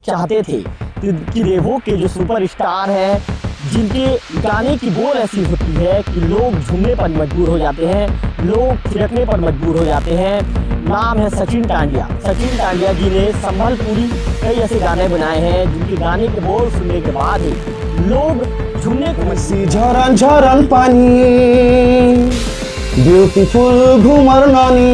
चाहते थे कि देवभोग के जो सुपरस्टार हैं, जिनके गाने की बोल ऐसी होती है कि लोग झूमने पर मजबूर हो जाते हैं, लोग थिरकने पर मजबूर हो जाते हैं। नाम है सचिन टांडिया। सचिन टांडिया जी ने संभलपुरी कई ऐसे गाने बनाए हैं जिनके गाने के बोल सुनने के बाद ही लोग झूमने को झरन झरन पानी ब्यूटीफुल घुमर नानी,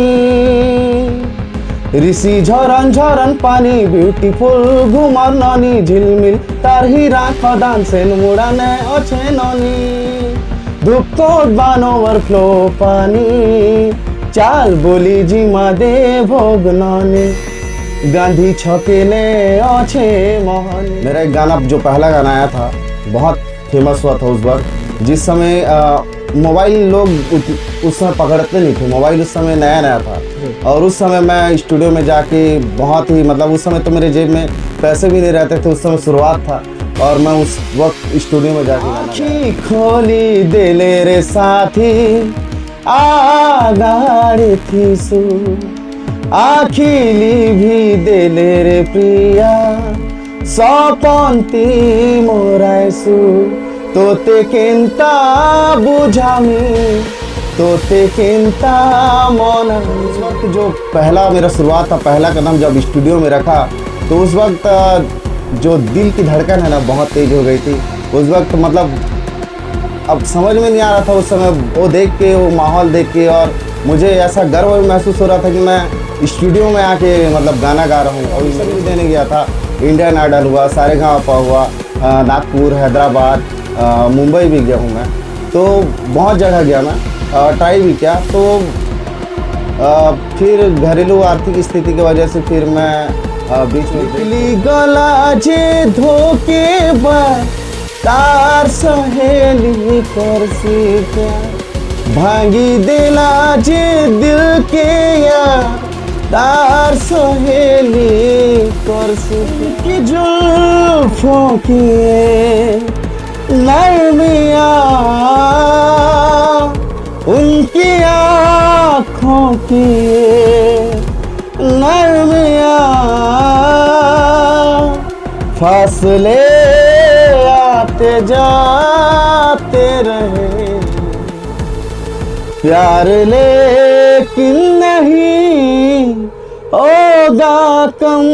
ऋषि झरन झरन पानी ब्यूटीफुल घुमर नानी, झिलमिल तार हीरा खदान से मुड़ाने अच्छे नानी, धूप कोट बान ओवरफ्लो पानी, चाल बोली जी माँ दे भोग नानी, गांधी छकेले अच्छे मोहन। मेरा एक गाना जो पहला गाना आया था बहुत फेमस हुआ था उस वक्त, जिस समय मोबाइल लोग उस समय पकड़ते नहीं थे। मोबाइल उस समय नया नया था और उस समय मैं स्टूडियो में जाके बहुत ही उस समय तो मेरे जेब में पैसे भी नहीं रहते थे। उस समय शुरुआत था और मैं उस वक्त स्टूडियो में जाके आँखी खोली देले रे साथी आगाड़ी थी सु, आखिली भी देले रे प्रिया सपंती मोराइसु, तोते केंता बुझामी तोते केंता मोना। उस वक्त जो पहला मेरा शुरुआत था, पहला कदम जब स्टूडियो में रखा तो उस वक्त जो दिल की धड़कन है ना बहुत तेज हो गई थी। उस वक्त अब समझ में नहीं आ रहा था उस समय वो देख के, वो माहौल देख के, और मुझे ऐसा गर्व महसूस हो रहा था कि मैं स्टूडियो में आके गाना गा रहा हूँ। और इस भी देने गया था, इंडियन आइडल हुआ, सारेगामापा हुआ, नागपुर, हैदराबाद, मुंबई भी गया हूँ मैं, तो बहुत जगह गया मैं, ट्राई भी किया। तो फिर घरेलू आर्थिक स्थिति की वजह से फिर मैं बीच में गला जे धोके तार सहेली कर से भांगी देला जे दिल के यार तार सहेली कर से की जुल्फों की नरमिया उनकी आँखों की नरमिया फासले आते जाते रहे प्यार लेकिन नहीं होगा कम।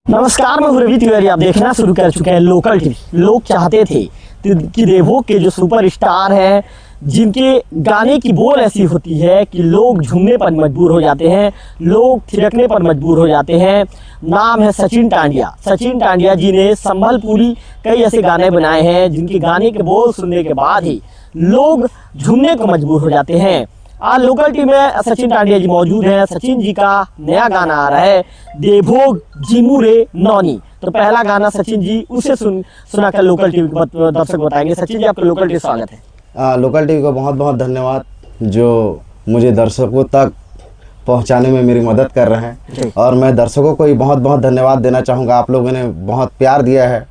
नमस्कार, मैं रवि तिवारी। आप देखना शुरू कर चुके हैं लोकल टीवी। लोग चाहते थे कि देवभोग के जो सुपरस्टार हैं, जिनके गाने की बोल ऐसी होती है कि लोग झूमने पर मजबूर हो जाते हैं, लोग थिरकने पर मजबूर हो जाते हैं। नाम है सचिन टांडिया। सचिन टांडिया जी ने संभलपुरी कई ऐसे गाने बनाए हैं जिनके गाने के बोल सुनने के बाद ही लोग झूमने को मजबूर हो जाते हैं। आज लोकल टीम में सचिन टांडिया जी मौजूद हैं। सचिन जी का नया गाना आ रहा है, देवभोग जिमुरे नौनी। तो पहला गाना सचिन जी उसे सुनाकर लोकल टीवी के दर्शक बताएंगे। सचिन जी, आपका लोकल टीवी स्वागत है। लोकल टीवी को बहुत बहुत धन्यवाद जो मुझे दर्शकों तक पहुंचाने में मेरी मदद कर रहे हैं, और मैं दर्शकों को ही बहुत बहुत धन्यवाद देना चाहूँगा। आप लोगों ने बहुत प्यार दिया है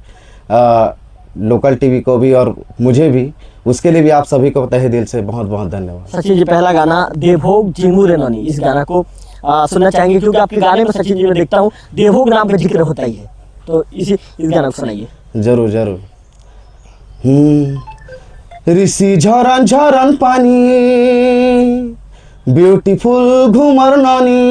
लोकल टीवी को भी और मुझे भी, उसके लिए भी आप सभी को तहे दिल से बहुत बहुत धन्यवाद। सचिन जी, पहला गाना देवभोग जिमुरे नौनी, इस गाना को सुनना चाहेंगे क्योंकि आपके गाने में सचिन जी मैं देखता हूँ देवभोग नाम का जिक्र होता ही है, तो इस गाना को सुनाइए। जरूर जरूर। ऋषि झरन झरन पानी ब्यूटीफुल घुमर नानी,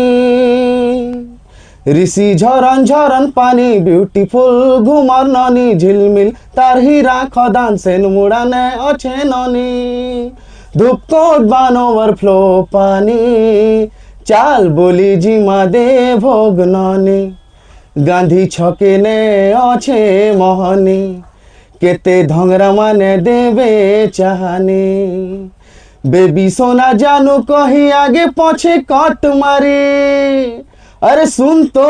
ऋषि झरन झरन पानी ब्यूटीफुल घुमर नानी, झिलमिल तार हीरा खदान से मुड़ाने अच्छे नानी, धूप कोट बान ओवरफ्लो पानी, चाल बोली जी माँ दे भोग नानी, गांधी छकेले अच्छे मोहनी, केते धंगरा माने देवे चाहनी, बेबी सोना जानू कहीं आगे पीछे कट मारी, अरे सुन तो,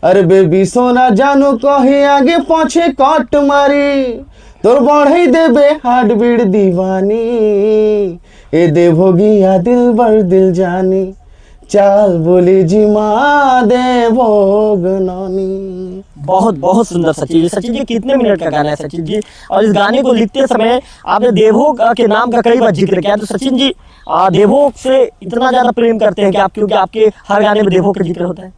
अरे बेबी सोना जानू कहीं आगे पीछे कट मारी, तोर बढ़ई देबे हार्ट बीट दीवानी, ए देवभोगिया दिल बर दिल जानी, चाल बोली जी माँ देवभोग नौनी। बहुत बहुत सुंदर सचिन जी। सचिन जी कितने मिनट का गाना है सचिन जी? और इस गाने को लिखते समय आपने देवभोग के नाम का कई बार जिक्र किया, तो सचिन जी देवभोग से इतना ज्यादा प्रेम करते हैं कि आप, क्योंकि आपके हर गाने में देवभोग का जिक्र होता है?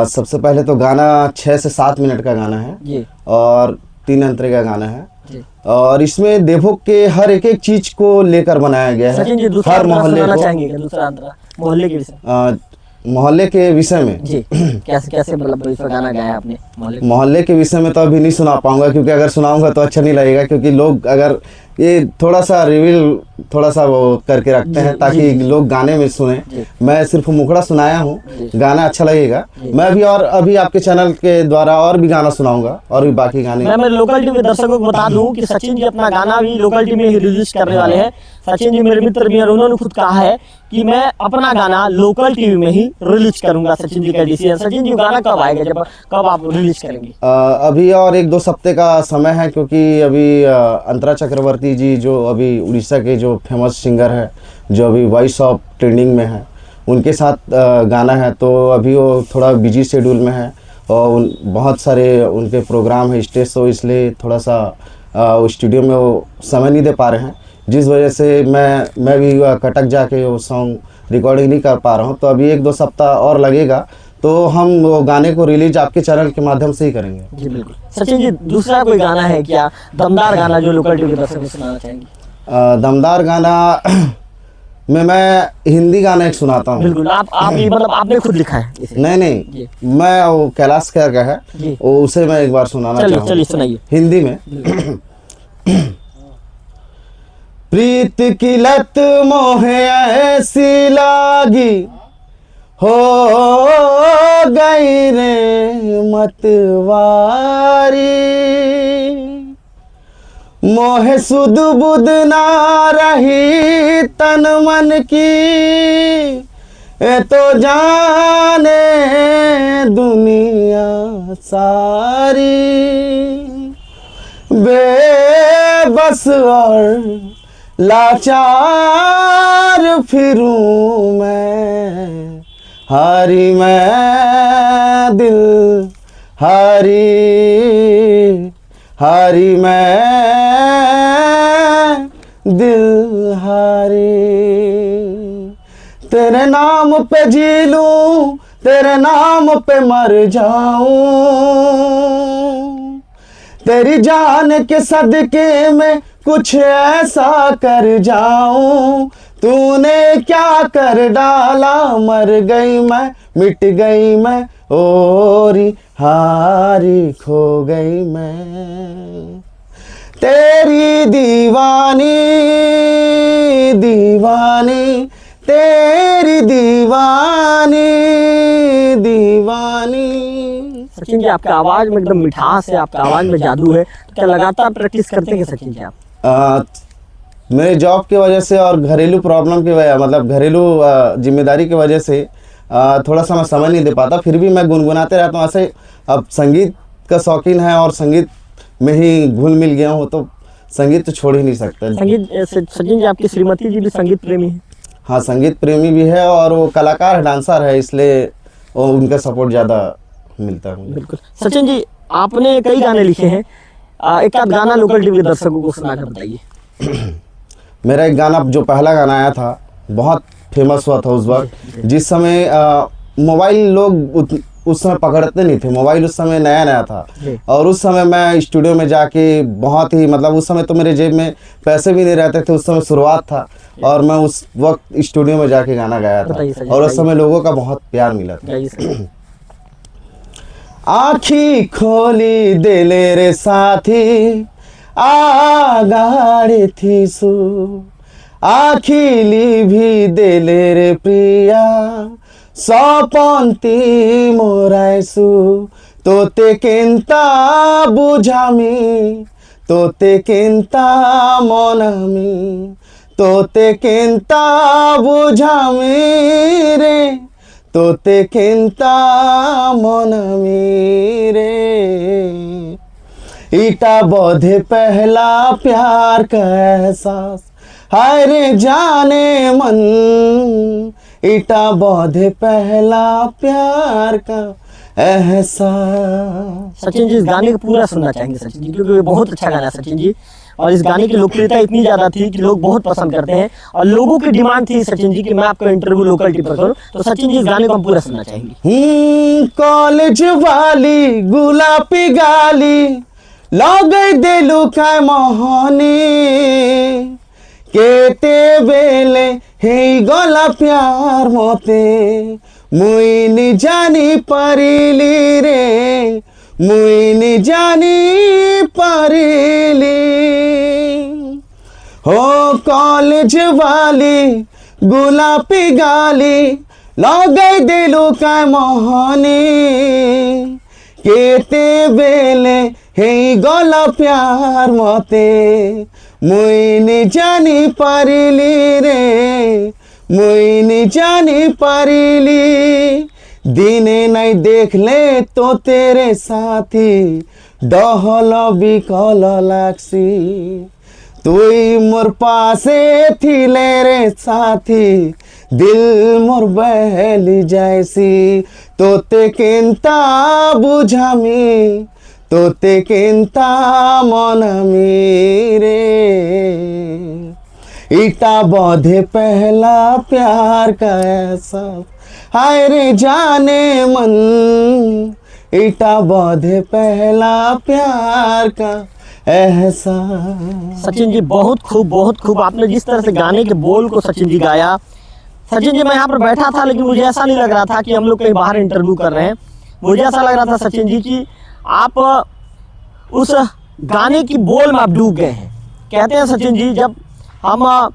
सबसे पहले तो गाना 6 से 7 मिनट का गाना है जी और 3 अंतरे का गाना है जी। और इसमें देवभोग के हर एक एक चीज को लेकर बनाया गया है। सचिन जी दूसरा हर अंतरा मोहल्ले सुनाना को, चाहेंगे क्या? दूसरा अंतरा मोहल्ले के विषय मोहल्ले के विषय में जी, कैसे कैसे मतलब इस पर गाना गाया आपने मोहल्ले? मोहल्ले के विषय में तो अभी नहीं सुना पाऊंगा, क्योंकि अगर सुनाऊंगा तो अच्छा नहीं लगेगा, क्योंकि लोग अगर ये थोड़ा सा रिवील थोड़ा सा वो करके रखते हैं ताकि लोग गाने में सुने। मैं सिर्फ मुखड़ा सुनाया हूँ, गाना अच्छा लगेगा। मैं भी और अभी आपके चैनल के द्वारा और भी गाना सुनाऊंगा और भी बाकी गाने। मैं लोकल टीवी दर्शकों को बता दूं कि सचिन जी अपना गाना भी लोकल टीवी में ही रिलीज करने वाले हैं। सचिन जी मेरे मित्र भी हैं, उन्होंने खुद कहा है कि मैं अपना गाना लोकल टीवी में ही रिलीज करूंगा। सचिन जी का डिसीजन। सचिन जी गाना कब आएगा, जब कब आप रिलीज करेंगे? अभी और 1-2 हफ्ते का समय है, क्योंकि अभी अंतरा चक्रवर्ती जी जो अभी उड़ीसा के जो फेमस सिंगर है, जो अभी वॉइस ऑफ ट्रेंडिंग में है, उनके साथ गाना है। तो अभी वो थोड़ा बिजी शेड्यूल में है और बहुत सारे उनके प्रोग्राम है स्टेज शो, इसलिए थोड़ा सा स्टूडियो में वो समय नहीं दे पा रहे हैं, जिस वजह से मैं भी कटक जाके वो सॉन्ग रिकॉर्डिंग नहीं कर पा रहा हूँ। तो अभी 1-2 सप्ताह और लगेगा, तो हम वो गाने को रिलीज आपके चैनल के माध्यम से ही करेंगे। जी बिल्कुल। सचिन जी दूसरा कोई गाना है क्या, दमदार गाना जो लोकल टीवी दर्शकों को सुनाना चाहेंगे? दमदार गाना में मैं हिंदी गाना एक सुनाता हूँ। बिल्कुल। आप ये मतलब आपने खुद लिखा है इसे? नहीं, मैं वो कैलाश खेर का है, वो उसे मैं एक बार सुनाना चाहूँगा। चलिए सुनाइए हिंदी में। प्रीत की लत मोहे ऐसी लागी, हो गई रे मतवारी, मोहे सुध बुध ना रही तन मन की, ए तो जाने दुनिया सारी, बेबस और लाचार फिरूं मैं, हारी मैं दिल हारी, हारी मैं दिल हारी, तेरे नाम पे जी लूं, तेरे नाम पे मर जाऊं, तेरी जान के सदके में कुछ ऐसा कर जाऊं, तूने क्या कर डाला, मर गई मैं मिट गई मैं, ओरी हारी खो गई मैं, तेरी दीवानी दीवानी, तेरी दीवानी दीवानी। सचिन जी आपका आवाज में एकदम मिठास है, आपका आवाज में जादू है, तो क्या लगातार प्रैक्टिस करते हैं सचिन जी आप? मेरे जॉब की वजह से और घरेलू प्रॉब्लम की वजह, मतलब घरेलू जिम्मेदारी की वजह से थोड़ा सा मैं समय नहीं दे पाता, फिर भी मैं गुनगुनाते रहता हूँ। ऐसे अब संगीत का शौकीन है और संगीत में ही घुल मिल गया हूँ, तो संगीत तो छोड़ ही नहीं सकता। संगीत सचिन जी आपकी श्रीमती जी भी संगीत प्रेमी है? हाँ, संगीत प्रेमी भी है और वो कलाकार है, डांसर है, इसलिए वो उनका सपोर्ट ज़्यादा मिलता है। बिल्कुल। सचिन जी आपने कई गाने लिखे हैं, एक आध गाना लोकल टीवी दर्शकों को सुनाकर बताइए। मेरा एक गाना जो पहला गाना आया था बहुत फेमस हुआ था उस वक्त, जिस समय मोबाइल लोग उस समय पकड़ते नहीं थे, मोबाइल उस समय नया नया था, और उस समय मैं स्टूडियो में जाके बहुत ही, मतलब उस समय तो मेरे जेब में पैसे भी नहीं रहते थे, उस समय शुरुआत था, और मैं उस वक्त स्टूडियो में जाके गाना गाया था और उस समय लोगों का बहुत प्यार मिला था। आँखी खोली दिले रे साथी, आगाड़े थी सु, आखिली भी दिले रे प्रिया, सपन्ती मोराइसु, तोते केन्ता बुझामी, तोते केन्ता मनामी, तोते केन्ता बुझामी रे, तोते केन्ता मनामी रे, इटा बोधे पहला प्यार का एहसास, हाय रे जाने मन, इटा बोधे पहला प्यार का एहसास। सचिन जी इस गाने को पूरा सुनना चाहेंगे सचिन जी, क्योंकि ये बहुत अच्छा गाना है सचिन जी, और इस गाने की लोकप्रियता इतनी ज्यादा थी कि लोग बहुत पसंद करते हैं, और लोगों की डिमांड थी सचिन जी कि मैं आपका इंटरव्यू लोकल टिप पर करूं, तो सचिन जी इस गाने को हम पूरा सुनना चाहेंगे। कॉलेज वाली गुलाबी गाली लगे दिलु काय मोहनी केते बेले हे गला प्यार मोते मुई नि जानी पारिली रे मुई नि जानी पारिली हो कॉलेज वाली गुलाबी गाली लगे दिलु काय मोहनी केते बेले हे गला प्यार मते मुई नि जानी पारिली रे मुई नि जानी पारिली दिने नहीं देख ले तो तेरे साथी डहल बिकल लागसी तुई मोर पासे थिले रे साथी दिल मोर बहली जायसी तोते केंता बुझामी तोते केंता मनमी रे इटा बधे पहला प्यार का ऐसा हाय रे जाने मन इटा बधे पहला प्यार का एहसास। सचिन जी बहुत खूब आपने जिस तरह से गाने के बोल को सचिन जी गाया। सचिन जी मैं यहाँ पर बैठा था लेकिन मुझे ऐसा नहीं लग रहा था कि हम लोग कहीं बाहर इंटरव्यू कर रहे हैं, मुझे ऐसा लग रहा था सचिन जी कि आप उस गाने की बोल में आप डूब गए हैं। कहते हैं सचिन जी जब हम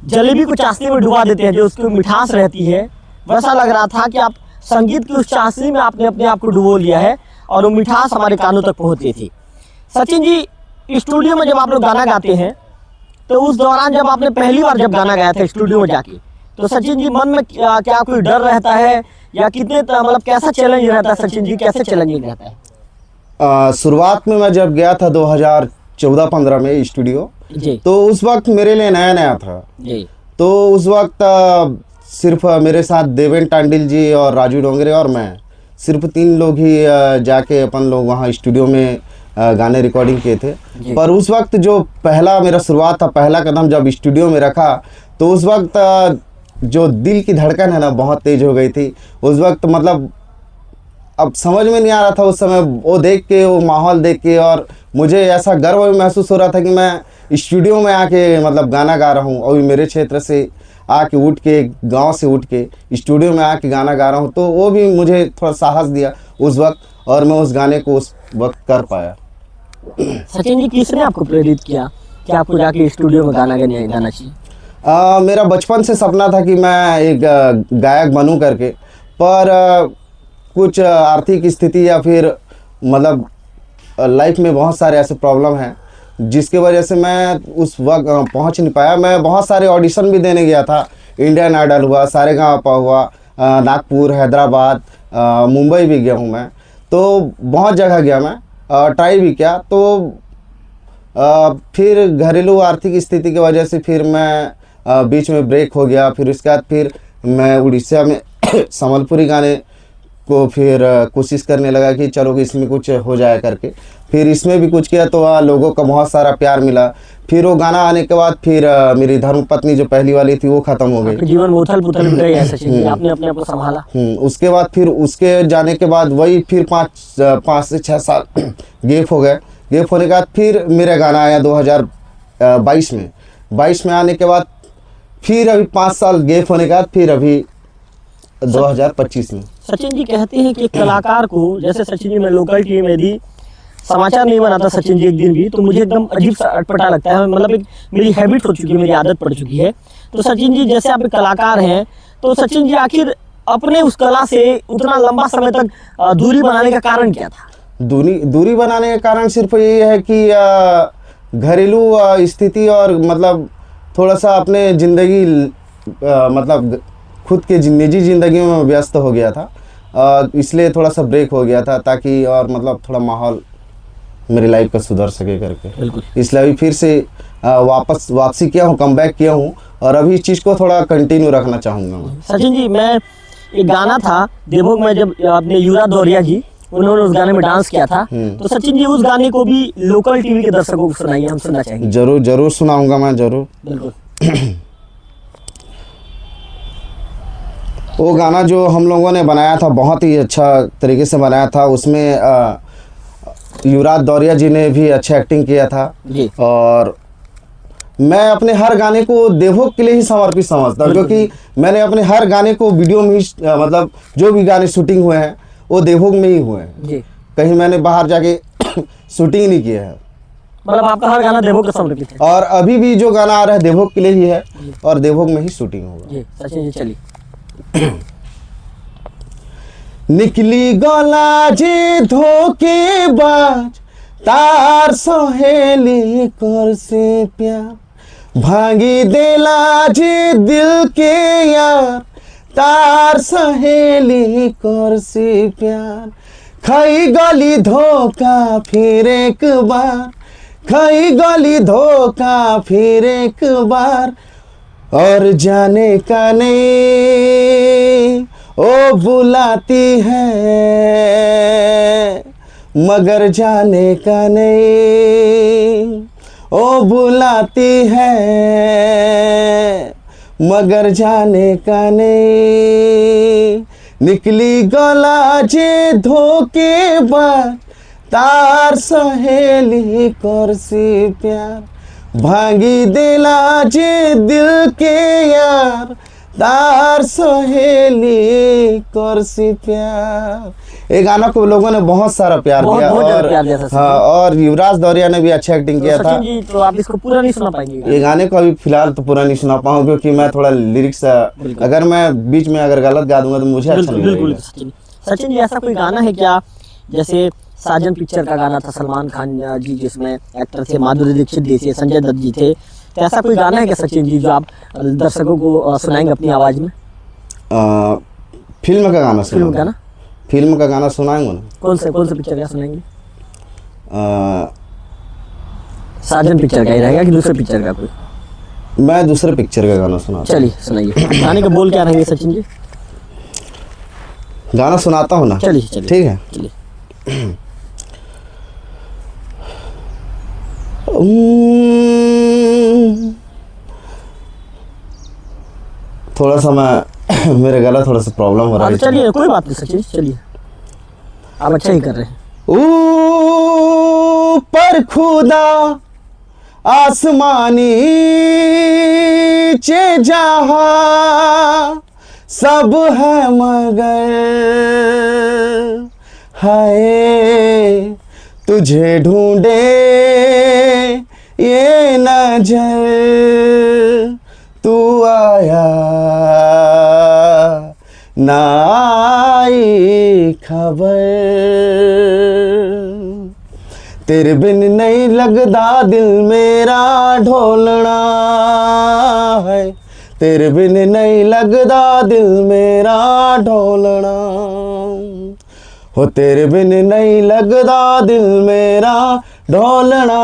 जलेबी को चाशनी में डुबा देते हैं जो उसकी मिठास रहती है, वैसा लग रहा था कि आप संगीत की उस चाशनी में आपने अपने आप को डुबो लिया है और वो मिठास हमारे कानों तक पहुँचती थी। सचिन जी स्टूडियो में जब आप लोग गाना गाते हैं तो उस दौरान जब आपने पहली बार जब गाना गाया था स्टूडियो में जाके, तो सचिन जी मन में क्या कोई डर रहता है या कितने मतलब कैसा चैलेंज रहता है सचिन जी, कैसे चैलेंजिंग रहता है? शुरुआत में मैं जब गया था 2014-15 में स्टूडियो जी, तो उस वक्त मेरे लिए नया नया था जी, तो उस वक्त सिर्फ मेरे साथ देवेन टांडिल जी और राजू डोंगरे और मैं सिर्फ 3 लोग ही जाके अपन लोग वहाँ स्टूडियो में गाने रिकॉर्डिंग किए थे। पर उस वक्त जो पहला मेरा शुरुआत था, पहला कदम जब स्टूडियो में रखा तो उस वक्त जो दिल की धड़कन है ना बहुत तेज हो गई थी उस वक्त। मतलब अब समझ में नहीं आ रहा था उस समय वो देख के, वो माहौल देख के, और मुझे ऐसा गर्व भी महसूस हो रहा था कि मैं स्टूडियो में आके मतलब गाना गा रहा हूँ और मेरे क्षेत्र से आके उठ के, गांव से उठ के स्टूडियो में आके गाना गा रहा हूँ, तो वो भी मुझे थोड़ा साहस दिया उस वक्त और मैं उस गाने को उस वक्त कर पाया। सचिन जी किसने आपको प्रेरित किया कि आपको जाके स्टूडियो में गाना गाना चाहिए? मेरा बचपन से सपना था कि मैं एक गायक बनूं करके, पर कुछ आर्थिक स्थिति या फिर मतलब लाइफ में बहुत सारे ऐसे प्रॉब्लम हैं जिसके वजह से मैं उस वक्त पहुंच नहीं पाया। मैं बहुत सारे ऑडिशन भी देने गया था, इंडियन आइडल हुआ, सारेगामापा हुआ, नागपुर, हैदराबाद, मुंबई भी गया हूं मैं, तो बहुत जगह गया मैं, ट्राई भी किया। तो फिर घरेलू आर्थिक स्थिति की वजह से फिर मैं बीच में ब्रेक हो गया। फिर उसके बाद फिर मैं उड़ीसा में संबलपुरी गाने को फिर कोशिश करने लगा कि चलो कि इसमें कुछ हो जाए करके। फिर इसमें भी कुछ किया तो लोगों का बहुत सारा प्यार मिला। फिर वो गाना आने के बाद फिर मेरी धर्मपत्नी जो पहली वाली थी वो ख़त्म हो गई। जीवन में उथल पुथल भी गई है सचिन जी, आपने अपने आप को संभाला। उसके बाद फिर उसके जाने के बाद वही फिर 5 से 6 साल गैप हो गए। गैप होने के बाद फिर मेरा गाना आया 2022 में। 22 में आने के बाद फिर अभी 5 साल गैप होने के बाद फिर अभी 2025 में। सचिन जी कहते हैं कि कलाकार को, जैसे सचिन जी मैं लोकल टीवी में भी समाचार नहीं बनाता सचिन जी एक दिन भी, तो मुझे एकदम अजीब सा अटपटा लगता है। मतलब एक मेरी हैबिट हो चुकी है, मेरी आदत पड़ चुकी है। तो सचिन जी जैसे आप एक कलाकार हैं, तो सचिन जी आखिर अपने उस कला से उतना लंबा समय तक दूरी बनाने का कारण क्या था? दूरी बनाने का कारण सिर्फ ये है कि घरेलू स्थिति और मतलब थोड़ा सा अपने ज़िंदगी मतलब खुद के निजी ज़िंदगी में व्यस्त हो गया था, इसलिए थोड़ा सा ब्रेक हो गया था ताकि और मतलब थोड़ा माहौल मेरी लाइफ का सुधर सके करके। बिल्कुल, इसलिए अभी फिर से वापसी किया हूँ, कम बैक किया हूँ और अभी इस चीज़ को थोड़ा कंटिन्यू रखना चाहूँगा मैं। सचिन जी मैं एक गाना था देवभोग में, जब आपने युवराज दौरिया जी उन्होंने उस गाने में डांस किया था। तो सचिन जी उस गाने को भी लोकल टीवी के दर्शकों को सुनाइए, हम सुनना चाहेंगे। जरूर जरूर सुनाऊंगा मैं, जरूर। बिल्कुल। वो गाना जो हम लोगों ने बनाया था बहुत ही अच्छा तरीके से बनाया था। उसमें युवराज दौरिया जी ने भी अच्छा एक्टिंग किया था जी। और मैं अपने हर गाने को देवभोग के लिए ही समर्पित समझता हूँ, क्योंकि मैंने अपने हर गाने को वीडियो में ही मतलब जो भी गाने शूटिंग हुए हैं वो देवभोग में ही हुए हैं जी। कहीं मैंने बाहर जाके शूटिंग नहीं किया है। मतलब आपका हर गाना देवभोग का समर्पित है। और अभी भी जो गाना आ रहा है देवभोग के लिए ही है और देवभोग में ही शूटिंग होगा। जी सचिन जी चलिए। निकली गला जे धोखेबाज, तार सहेली कर से प्यार, भांगी देला जे दिल के यार, तार सहेली कर से प्यार, खाई गली धोखा फिर एक बार, खाई गली धोखा फिर एक बार, और जाने का नहीं ओ बुलाती है मगर जाने का नहीं, ओ बुलाती है मगर जाने का नहीं, निकली गला जे धोखेबाज, तार सहेली कर से प्यार, भांगी देला जे दिल के यार, तार सहेली कर से प्यार। ये गाना को लोगों ने बहुत सारा प्यार दिया और प्यार दिया था। हाँ, और युवराज दौरिया ने भी अच्छा एक्टिंग किया था। सचिन जी तो आप इसको पूरा नहीं सुना पाएंगे? ये गाने को अभी फिलहाल तो पूरा नहीं सुना पाऊँ, क्योंकि मैं थोड़ा लिरिक्स अगर मैं बीच में अगर गलत गा दूंगा तो मुझे अच्छा नहीं लगेगा। सचिन जी ऐसा कोई गाना है क्या, जैसे साजन पिक्चर का गाना था सलमान खान जी जिसमें एक्टर थे, माधुरी दीक्षित जी थे, संजय दत्त जी थे, तो ऐसा कोई गाना है क्या सचिन जी जो आप दर्शकों को सुनाएंगे अपनी आवाज में? फिल्म का गाना फिल्म का ना? फिल्म का गाना सुनाएंगे ना। कौन से पिक्चर का सुनाएंगे? साजन पिक्चर का ही रहेगा कि दूसरे पिक्चर का कोई? मैं दूसरे पिक्चर का गाना सुना। चलिए सुनाइए। गाने का बोल क्या रहेंगे सचिन जी? गाना सुनाता हूँ ना। चलिए ठीक है। चलिए। थोड़ा सा मैं मेरे गला थोड़ा सा प्रॉब्लम हो रहा है। चलिए कोई बात नहीं सचिन, चलिए आप अच्छा ही कर रहे हैं। ऊपर खुदा आसमानी चे जहां सब है मगर हाय तुझे ढूंढे ये नजर, तू आया ना आई खबर, तेरे बिन नहीं लगदा दिल मेरा ढोलना है, तेरे बिन नहीं लगदा दिल मेरा ढोलना, हो तेरे बिन नहीं लगदा दिल मेरा ढोलना,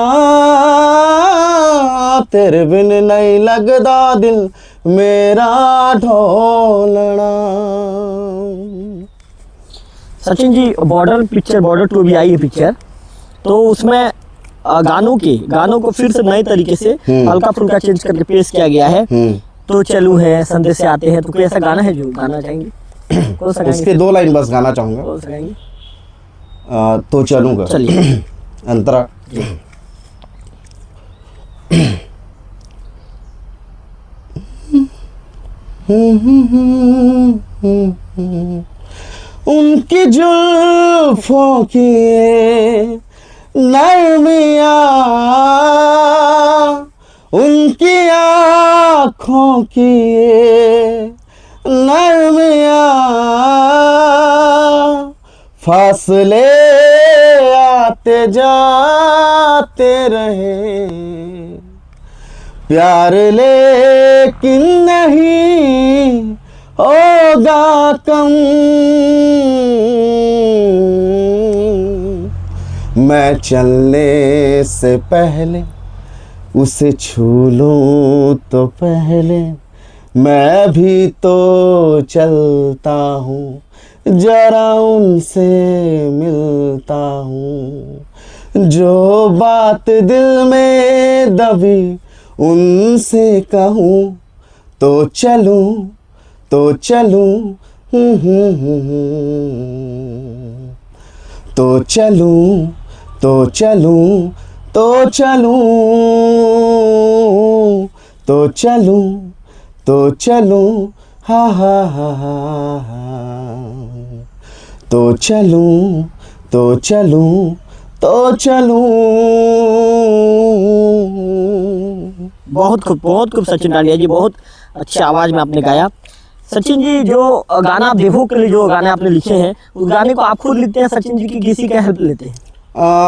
तेरे बिन नहीं लगदा दिल मेरा ढोलना। सचिन जी बॉर्डर 2 भी आई है पिक्चर, तो उसमें गानों को फिर से नए तरीके से हल्का फुल्का चेंज करके पेश किया गया है। तो चलू है, संदेश से आते हैं, तो कोई ऐसा गाना है जो गाना चाहेंगे? कौन सा गाएंगे? इसके 2 लाइन बस गाना चाहूंगा। कौन सा गाएंगे? तो चलूंगा। चलिए। अंतरा। उनकी जुल्फों की नरमिया, उनकी आँखों की नरमिया, फासले आते जाते रहे, प्यार लेकिन नहीं होगा कम, मैं चलने से पहले उसे छू लूं तो पहले मैं भी तो चलता हूँ जरा उनसे मिलता हूँ, जो बात दिल में दबी उनसे कहूँ, तो चलूँ तो चलूँ, तो चलूँ तो चलूँ, तो चलूँ, तो चलूँ तो चलूँ, हा हा हा हा हा, तो चलूँ तो चलूँ, तो चलूँ। बहुत खूब सचिन डांडिया जी, बहुत अच्छी आवाज़ में आपने गाया। सचिन जी, जो गाना आप देवभोग के लिए जो गाने आपने लिखे हैं, उस गाने को आप खुद लिखते हैं सचिन जी की किसी का हेल्प लेते हैं?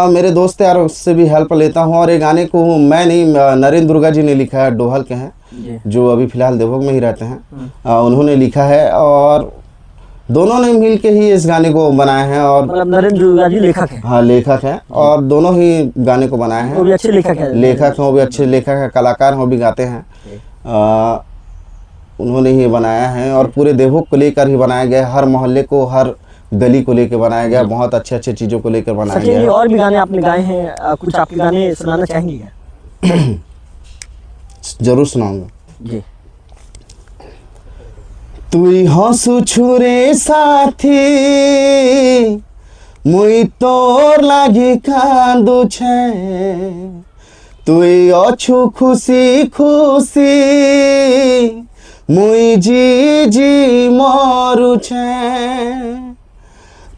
मेरे दोस्त यार उससे भी हेल्प लेता हूँ, और ये गाने को मैं नहीं, नरेंद्र दुर्गा जी ने लिखा है, डोहल के हैं जो अभी फिलहाल देवभोग में ही रहते हैं। उन्होंने लिखा है, और दोनों ने मिल के ही इस गाने को बनाए हैं। और मतलब नरेंद्र दुर्गा जी लेखक हैं? हाँ, लेखक हैं, और दोनों ही गाने को बनाए हैं। वो भी अच्छे लेखक हैं? लेखक हैं, वो भी अच्छे लेखक हैं, कलाकार हैं, वो भी गाते हैं। उन्होंने ही बनाया है, और पूरे देवभोग को लेकर ही बनाया गया, हर मोहल्ले को, हर गली को लेकर बनाया गया, बहुत अच्छे अच्छे चीज़ों को लेकर बनाया गया है। और भी गाने आपने गाए हैं, कुछ आपके गाने सुनाना चाहेंगे क्या? जरूर सुनाऊंगा जी। तुई हंसु छुरे साथी, मुई तोर लागे कांदो छे, तुई अछु खुशी खुशी, मुई जी जी मरु छे,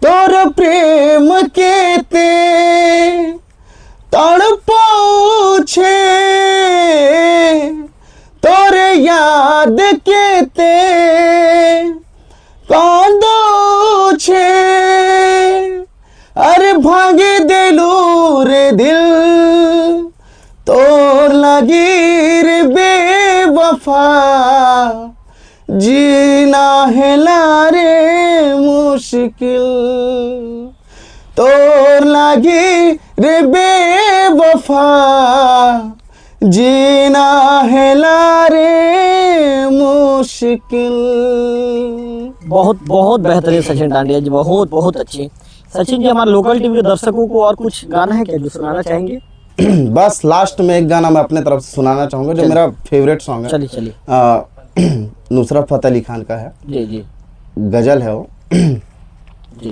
तोर प्रेम के ते तड़पाऊ छे, तोर याद के ते कांदो छे, अरे भागे देलू रे दिल, तोर लगी रे बेवफा, जीना है लारे मुश्किल, तोर लगी रे बेवफा, जीना है लारे मुश्किल। बहुत बेहतरीन सचिन डांडिया जी, बहुत अच्छे। सचिन जी, हमारे लोकल टीवी के दर्शकों को और कुछ गाना है क्या जो सुनाना चाहेंगे? बस लास्ट में एक गाना मैं अपने तरफ से सुनाना चाहूँगा, जो मेरा फेवरेट सॉन्ग है। चलिए। नुसरत फतेह अली खान का है। जी। गजल है वो। जी।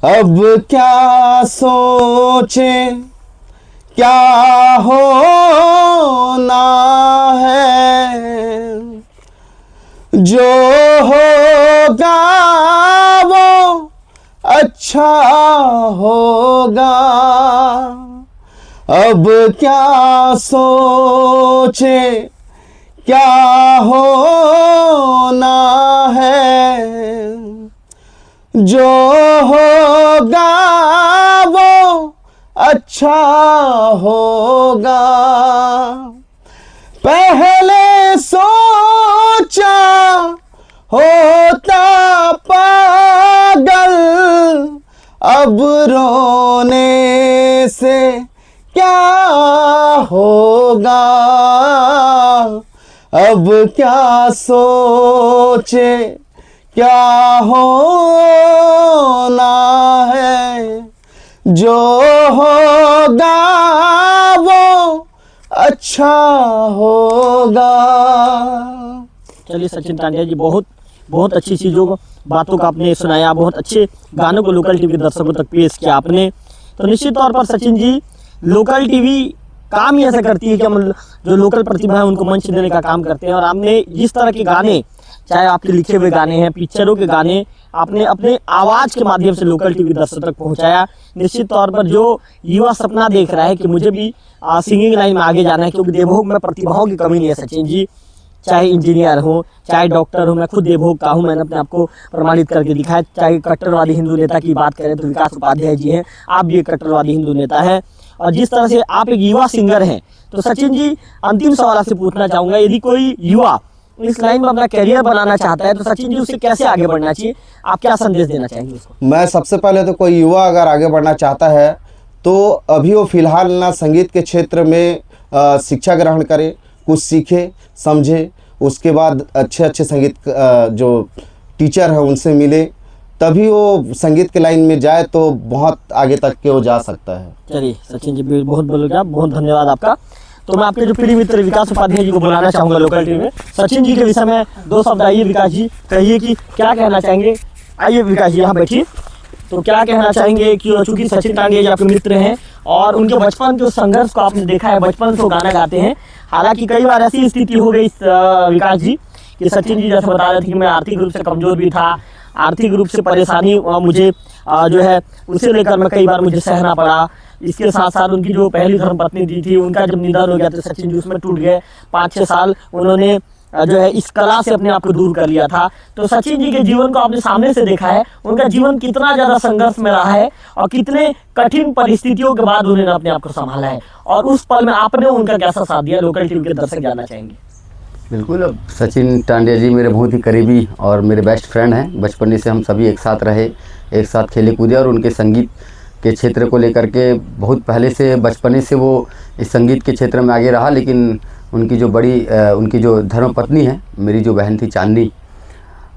अब क्या सोचे, क्या होना है, जो होगा वो अच्छा होगा, अब क्या सोचे, क्या होना है, जो होगा वो अच्छा होगा, पहले सोचा होता पागल, अब रोने से क्या होगा, अब क्या सोचे, क्या होना है, जो होगा वो अच्छा होगा। चलिए सचिन डांडिया जी, बहुत अच्छी चीज़ों को, बातों का आपने सुनाया, बहुत अच्छे गानों को लोकल टीवी के दर्शकों तक पेश किया आपने। तो निश्चित तौर पर सचिन जी, लोकल टीवी काम ही ऐसा करती है कि हम जो लोकल प्रतिभा है उनको मंच देने का काम करते हैं। और आपने जिस तरह के गाने, चाहे आपके लिखे हुए गाने हैं, पिक्चरों के गाने, आपने अपने आवाज़ के माध्यम से लोकल टीवी दर्शक तक पहुंचाया। निश्चित तौर पर जो युवा सपना देख रहा है कि मुझे भी सिंगिंग लाइन में आगे जाना है, क्योंकि देवभोग में प्रतिभाओं की कमी नहीं है सचिन जी, चाहे इंजीनियर हो, चाहे डॉक्टर हो, मैं खुद देवभोग का हूँ, मैंने अपने आप को प्रमाणित करके दिखाया। चाहे कट्टरवादी हिंदू नेता की बात करें तो विकास उपाध्याय जी हैं, आप भी एक कट्टरवादी हिंदू नेता हैं। और जिस तरह से आप एक युवा सिंगर हैं, तो सचिन जी, अंतिम सवाल आपसे पूछना चाहूँगा, यदि कोई युवा इस लाइन में अपना करियर बनाना चाहता है तो सचिन जी उसे कैसे आगे बढ़ना चाहिए, आप क्या संदेश देना चाहेंगे उसको? मैं सबसे पहले तो कोई युवा अगर आगे बढ़ना चाहता है तो अभी वो फिलहाल ना संगीत के क्षेत्र में शिक्षा ग्रहण करे, कुछ सीखे समझे, उसके बाद अच्छे अच्छे संगीत जो टीचर है उनसे मिले, तभी वो संगीत के लाइन में जाए तो बहुत आगे तक के वो जा सकता है। चलिए सचिन जी बहुत बहुत धन्यवाद आपका। तो मैं आपके जो प्रिय मित्र विकास उपाध्याय जी को बुलाना चाहूँगा लोकल टीवी में। सचिन जी के विषय में 2 शब्द आइए विकास जी, कहिए कि क्या कहना चाहेंगे। आइए विकास जी यहाँ बैठिए। तो क्या कहना चाहेंगे कि चूंकि सचिन टांडिया जी आपके मित्र हैं और उनके बचपन के संघर्ष को आपने देखा है, बचपन से वो गाना गाते हैं। हालांकि कई बार ऐसी स्थिति हो गई विकास जी कि सचिन जी जैसे बता रहे थे कि मैं आर्थिक रूप से कमजोर भी था, आर्थिक रूप से परेशानी मुझे जो है उसे लेकर मैं कई बार मुझे सहना पड़ा। इसके साथ साथ उनकी जो पहली धर्मपत्नी दी थी, उनका जब निधन हो गया तो सचिन जी उसमें टूट गए। 5-6 साल उन्होंने जो है इस कला से अपने आप को दूर कर लिया था। तो सचिन जी के जीवन को आपने सामने से देखा है, उनका जीवन कितना ज़्यादा संघर्ष में रहा है और कितने कठिन परिस्थितियों के बाद उन्होंने अपने आप को संभाला है, और उस पल में आपने उनका कैसा साथ दिया, लोकल टीवी के दर्शक जानना चाहेंगे। बिल्कुल, अब सचिन टांडिया जी मेरे बहुत ही करीबी और मेरे बेस्ट फ्रेंड हैं। बचपन से हम सभी एक साथ रहे, एक साथ खेले कूदे, और उनके संगीत के क्षेत्र को लेकर के बहुत पहले से बचपने से वो इस संगीत के क्षेत्र में आगे रहा। लेकिन उनकी जो धर्मपत्नी है, मेरी जो बहन थी चांदनी,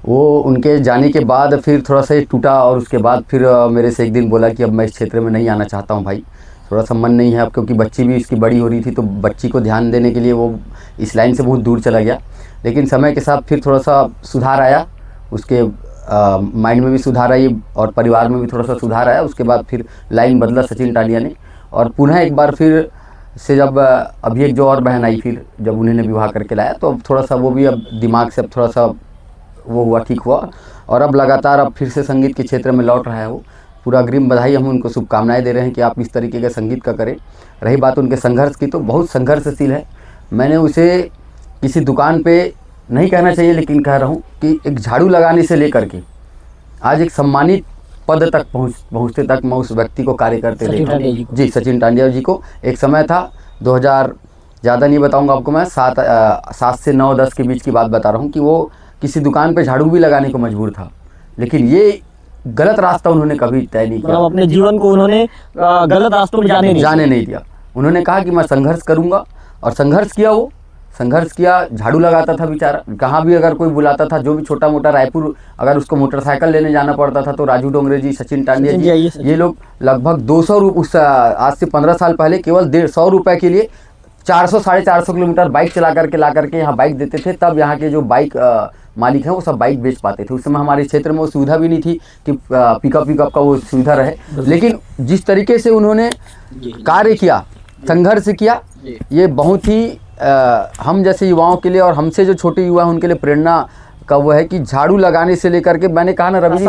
वो उनके जाने के बाद फिर थोड़ा सा टूटा, और उसके बाद फिर मेरे से एक दिन बोला कि अब मैं इस क्षेत्र में नहीं आना चाहता हूँ भाई, थोड़ा सा मन नहीं है अब, क्योंकि बच्ची भी इसकी बड़ी हो रही थी, तो बच्ची को ध्यान देने के लिए वो इस लाइन से बहुत दूर चला गया। लेकिन समय के साथ फिर थोड़ा सा सुधार आया, उसके माइंड में भी सुधार आई और परिवार में भी थोड़ा सा सुधार आया। उसके बाद फिर लाइन बदला सचिन टांडिया ने, और पुनः एक बार फिर से जब अभी एक जो और बहन आई, फिर जब उन्होंने विवाह करके लाया, तो अब थोड़ा सा वो भी अब दिमाग से अब थोड़ा सा वो हुआ, ठीक हुआ, और अब लगातार अब फिर से संगीत के क्षेत्र में लौट रहा है वो। पूरा अग्रिम बधाई, हम उनको शुभकामनाएं दे रहे हैं कि आप इस तरीके का संगीत का करें। रही बात उनके संघर्ष की, तो बहुत संघर्षशील है। मैंने उसे किसी दुकान पे नहीं कहना चाहिए, लेकिन कह रहा हूँ कि एक झाड़ू लगाने से लेकर के आज एक सम्मानित पद तक पहुँचते तक मैं उस व्यक्ति को कार्य करते देखा जी, सचिन टांडिया जी को। एक समय था 2000, ज़्यादा नहीं बताऊँगा आपको मैं, 7 से 9-10 के बीच की बात बता रहा हूँ, कि वो किसी दुकान पे झाड़ू भी लगाने को मजबूर था। लेकिन ये गलत रास्ता उन्होंने कभी तय नहीं किया, अपने जीवन को उन्होंने गलत रास्तों में जाने नहीं दिया। उन्होंने कहा कि मैं संघर्ष करूंगा, और संघर्ष किया, झाड़ू लगाता था बेचारा। कहाँ भी अगर कोई बुलाता था, जो भी छोटा मोटा रायपुर अगर उसको मोटरसाइकिल लेने जाना पड़ता था, तो राजू डोंगरे जी, सचिन टांडिया जी, ये लोग लगभग 200 रुपये, आज से 15 साल पहले केवल 150 रुपये के लिए 400-450 किलोमीटर बाइक चला करके ला करके यहाँ बाइक देते थे। तब यहाँ के जो बाइक मालिक हैं वो सब बाइक बेच पाते थे। उस समय हमारे क्षेत्र में वो सुविधा भी नहीं थी कि पिकअप का वो सुविधा रहे। लेकिन जिस तरीके से उन्होंने कार्य किया, संघर्ष किया, ये बहुत ही हम जैसे युवाओं के लिए, और हमसे जो छोटे युवा हैं उनके लिए प्रेरणा का वो है कि झाड़ू लगाने से लेकर के, मैंने कहा ना रवि जी,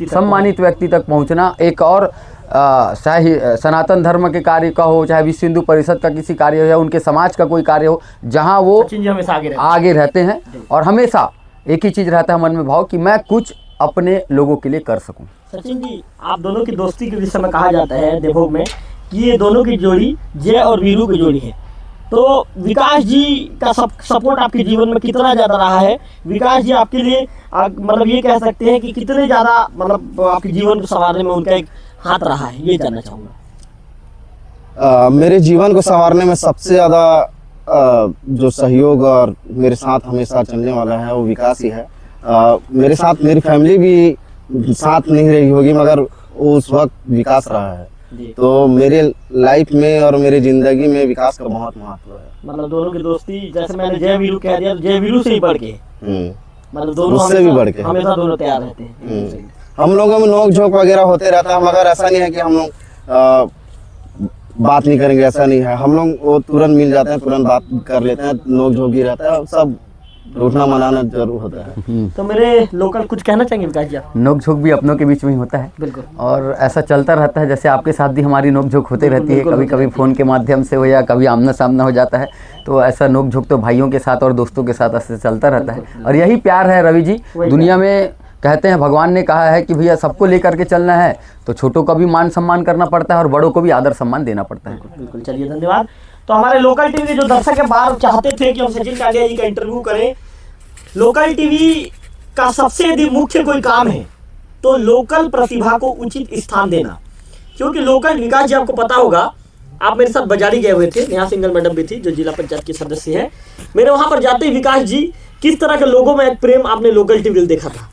सम्मानित व्यक्ति तक पहुँचना। एक और चाहे सनातन धर्म के कार्य का हो, चाहे विश्व हिंदू परिषद का किसी कार्य हो, या उनके समाज का कोई कार्य हो, जहाँ वो आगे रहते हैं, और हमेशा एक ही चीज़ रहता है मन में भाव कि मैं कुछ अपने लोगों के लिए कर सकूं। सचिन जी, आप दोनों की दोस्ती के विषय में कहा जाता है देवभोग में कि ये दोनों की जोड़ी जय और वीरू की जोड़ी है। तो विकास जी का सपोर्ट आपके जीवन में कितना ज़्यादा रहा है? विकास जी आपके लिए मतलब ये कह सकते हैं कि कितने ज़्यादा मतलब आपके जीवन को संवारने में उनका एक हाथ रहा है, ये जानना चाहूँगा। मेरे जीवन को संवारने में सबसे ज़्यादा जो सहयोग और मेरे साथ हमेशा चलने वाला है वो विकास ही है। मेरे साथ मेरी फैमिली भी साथ नहीं रही होगी, मगर उस वक्त विकास रहा है। तो मेरे लाइफ में और मेरी जिंदगी में विकास का बहुत महत्व है। मतलब दोनों की दोस्ती, जैसे मैंने जय वीरू कह दिया, जय वीरू से ही बढ़ के, मतलब दोनों उससे भी बढ़ के हमेशा दोनों तैयार रहते हैं। हम लोगों में नोक झोंक वगैरह होते रहता है, मगर ऐसा नहीं है कि हम लोग बात नहीं करेंगे, ऐसा नहीं है। हम लोग वो तुरंत मिल जाते हैं, तुरंत बात कर लेते हैं, नोक झोंक भी रहता है, सब रूठना मनाना जरूर होता है। तो मेरे लोकल कुछ कहना चाहेंगे विकास जी? नोक झोंक भी अपनों के बीच में ही होता है, बिल्कुल, और ऐसा चलता रहता है। जैसे आपके साथ भी हमारी नोक झोंक होती रहती है, कभी कभी फ़ोन के माध्यम से हो या कभी आमना सामना हो जाता है। तो ऐसा नोक झोंक तो भाइयों के साथ और दोस्तों के साथ ऐसे चलता रहता है, और यही प्यार है रवि जी। दुनिया में कहते हैं, भगवान ने कहा है कि भैया सबको लेकर के चलना है, तो छोटों का भी मान सम्मान करना पड़ता है और बड़ों को भी आदर सम्मान देना पड़ता है। बिल्कुल, चलिए धन्यवाद। तो हमारे लोकल टीवी के जो दर्शक है बार चाहते थे कि हम सचिन टांडिया जी का इंटरव्यू करें। लोकल टीवी का सबसे यदि मुख्य कोई काम है तो लोकल प्रतिभा को उचित स्थान देना, क्योंकि लोकल, विकास जी आपको पता होगा, आप मेरे साथ बजारी गए हुए थे, नेहा सिंगल मैडम भी थी जो जिला पंचायत की सदस्य है। मेरे वहां पर जाते ही विकास जी, किस तरह के लोगों में एक प्रेम आपने लोकल टीवी देखा था?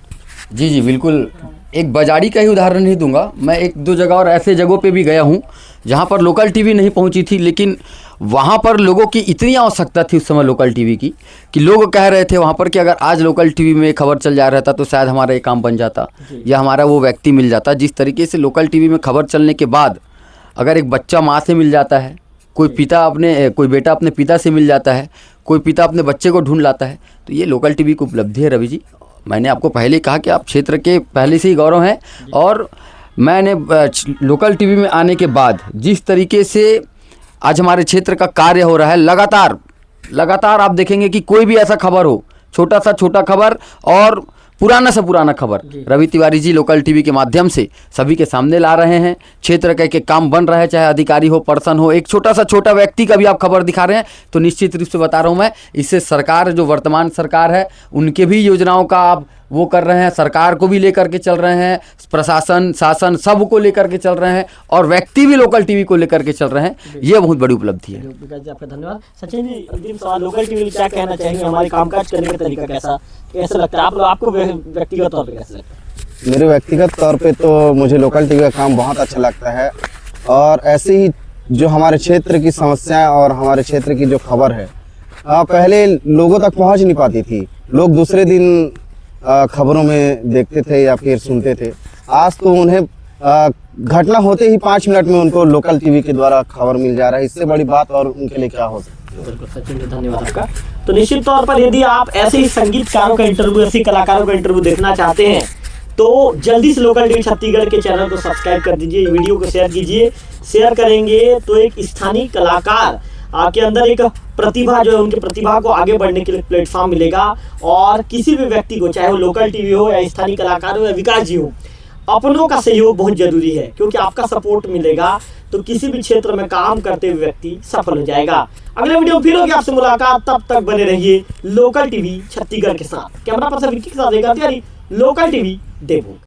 जी जी बिल्कुल। एक बाजारी का ही उदाहरण नहीं दूंगा, मैं एक दो जगह और ऐसे जगहों पे भी गया हूँ जहाँ पर लोकल टीवी नहीं पहुँची थी, लेकिन वहाँ पर लोगों की इतनी आवश्यकता थी उस समय लोकल टीवी की कि लोग कह रहे थे वहाँ पर कि अगर आज लोकल टीवी में खबर चल जा रहा था तो शायद हमारा ये काम बन जाता या हमारा वो व्यक्ति मिल जाता। जिस तरीके से लोकल टीवी में खबर चलने के बाद अगर एक बच्चा माँ से मिल जाता है, कोई बेटा अपने पिता से मिल जाता है, कोई पिता अपने बच्चे को ढूंढ लाता है, तो ये लोकल टीवी की उपलब्धि है रवि जी। मैंने आपको पहले ही कहा कि आप क्षेत्र के पहले से ही गौरव हैं, और मैंने लोकल टीवी में आने के बाद जिस तरीके से आज हमारे क्षेत्र का कार्य हो रहा है, लगातार आप देखेंगे कि कोई भी ऐसा खबर हो, छोटा सा छोटा खबर और पुराना से पुराना खबर रवि तिवारी जी लोकल टीवी के माध्यम से सभी के सामने ला रहे हैं। क्षेत्र का एक काम बन रहा है, चाहे अधिकारी हो, पर्सन हो, एक छोटा सा छोटा व्यक्ति का भी आप खबर दिखा रहे हैं, तो निश्चित रूप से बता रहा हूं मैं, इससे सरकार जो वर्तमान सरकार है उनके भी योजनाओं का आप वो कर रहे हैं, सरकार को भी लेकर के चल रहे हैं, प्रशासन शासन सबको लेकर के चल रहे हैं, और व्यक्ति भी लोकल टीवी को लेकर के चल रहे हैं। ये बहुत बड़ी उपलब्धि है। आपका धन्यवाद। सचिन जी, अंतिम सवाल, लोकल टीवी क्या कहना चाहेंगे, हमारे कामकाज करने का तरीका कैसा लगता है आपको व्यक्तिगत तौर पे कैसा लगता है? मेरे व्यक्तिगत तौर पे तो मुझे लोकल टीवी का काम बहुत अच्छा लगता है, और ऐसे ही जो हमारे क्षेत्र की समस्याएं और हमारे क्षेत्र की जो खबर है पहले लोगों तक पहुंच नहीं पाती थी, लोग दूसरे दिन खबरों में देखते थे या फिर सुनते थे। आज तो उन्हें घटना होते ही 5 मिनट में उनको लोकल टीवी के द्वारा खबर मिल जा रहा है। इससे बड़ी बात और उनके लिए क्या हो सकती है। बिल्कुल सचिन जी, धन्यवाद आपका। तो निश्चित तौर पर यदि आप ऐसे ही संगीतकारों का इंटरव्यू, ऐसे कलाकारों का इंटरव्यू देखना चाहते हैं तो जल्दी से लोकल टीवी छत्तीसगढ़ के चैनल को सब्सक्राइब कर दीजिए, वीडियो को शेयर कीजिए। शेयर करेंगे तो एक स्थानीय कलाकार के अंदर एक प्रतिभा जो है, उनकी प्रतिभा को आगे बढ़ने के लिए प्लेटफॉर्म मिलेगा, और किसी भी व्यक्ति को, चाहे वो लोकल टीवी हो या स्थानीय कलाकार हो या विकास जी हो, अपनों का सहयोग बहुत जरूरी है, क्योंकि आपका सपोर्ट मिलेगा तो किसी भी क्षेत्र में काम करते हुए व्यक्ति सफल हो जाएगा। अगले वीडियो फिर होगी आपसे मुलाकात, तब तक बने रहिए लोकल टीवी छत्तीसगढ़ के साथ। कैमरा पर्सन विक्की के साथ लोकल टीवी देवभूमि।